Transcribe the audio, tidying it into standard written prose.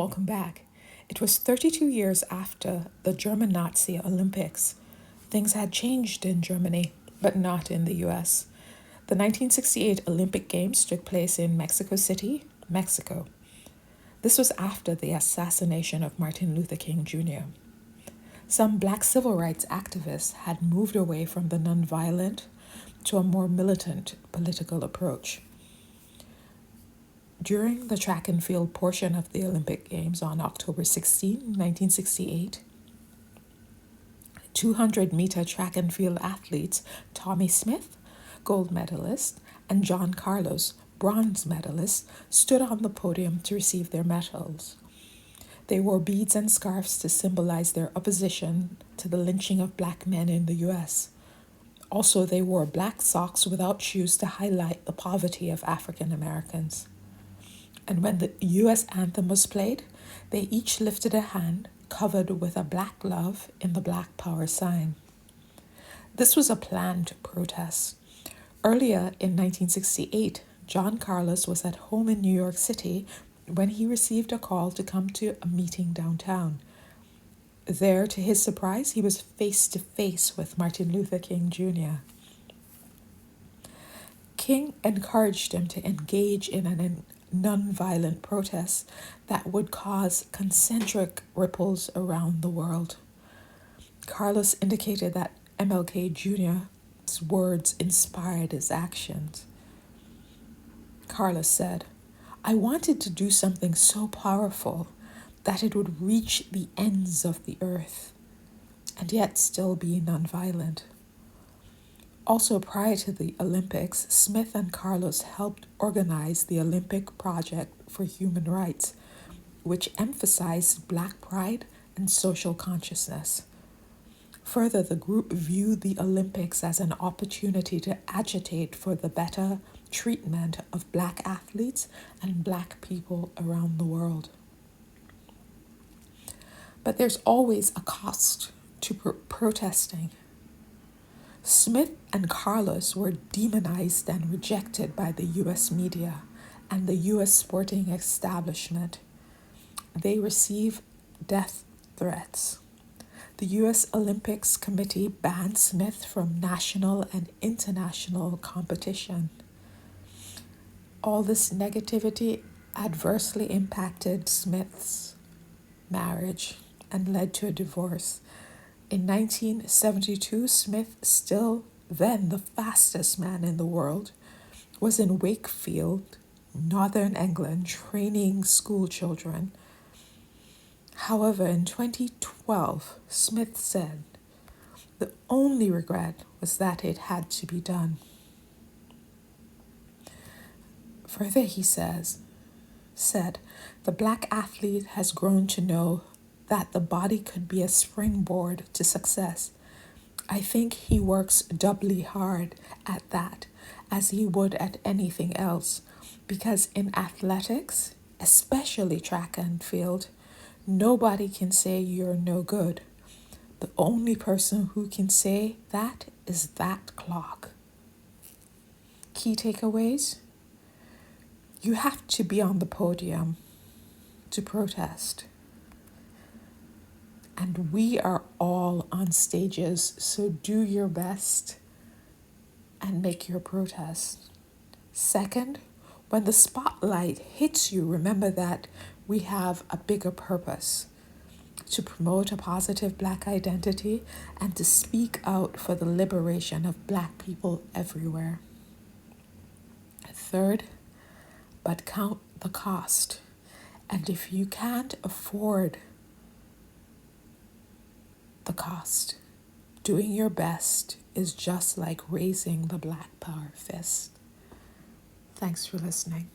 Welcome back. It was 32 years after the German Nazi Olympics. Things had changed in Germany, but not in the US. The 1968 Olympic Games took place in Mexico City, Mexico. This was after the assassination of Martin Luther King Jr. Some black civil rights activists had moved away from the nonviolent to a more militant political approach. During the track and field portion of the Olympic Games on October 16, 1968, 200-meter track and field athletes Tommy Smith, gold medalist, and John Carlos, bronze medalist, stood on the podium to receive their medals. They wore beads and scarves to symbolize their opposition to the lynching of black men in the U.S. Also, they wore black socks without shoes to highlight the poverty of African Americans. And when the U.S. anthem was played, they each lifted a hand covered with a black glove in the Black Power sign. This was a planned protest. Earlier in 1968, John Carlos was at home in New York City when he received a call to come to a meeting downtown. There, to his surprise, he was face to face with Martin Luther King Jr. King encouraged him to engage in an nonviolent protests that would cause concentric ripples around the world. Carlos indicated that MLK Jr.'s words inspired his actions. Carlos said, "I wanted to do something so powerful that it would reach the ends of the earth and yet still be nonviolent." Also, prior to the Olympics, Smith and Carlos helped organize the Olympic Project for Human Rights, which emphasized Black pride and social consciousness. Further, the group viewed the Olympics as an opportunity to agitate for the better treatment of Black athletes and Black people around the world. But there's always a cost to protesting. Smith and Carlos were demonized and rejected by the U.S. media and the U.S. sporting establishment. They received death threats. The U.S. Olympics Committee banned Smith from national and international competition. All this negativity adversely impacted Smith's marriage and led to a divorce. In 1972, Smith, still then the fastest man in the world, was in Wakefield, Northern England, training school children. However, in 2012, Smith said, "The only regret was that it had to be done." Further, he said, "The Black athlete has grown to know that the body could be a springboard to success. I think he works doubly hard at that as he would at anything else, because in athletics, especially track and field, nobody can say you're no good. The only person who can say that is that clock." Key takeaways: you have to be on the podium to protest. And we are all on stages, so do your best and make your protest. Second, when the spotlight hits you, remember that we have a bigger purpose: to promote a positive Black identity and to speak out for the liberation of Black people everywhere. Third, but count the cost. And if you can't afford the cost, doing your best is just like raising the Black Power fist. Thanks for listening.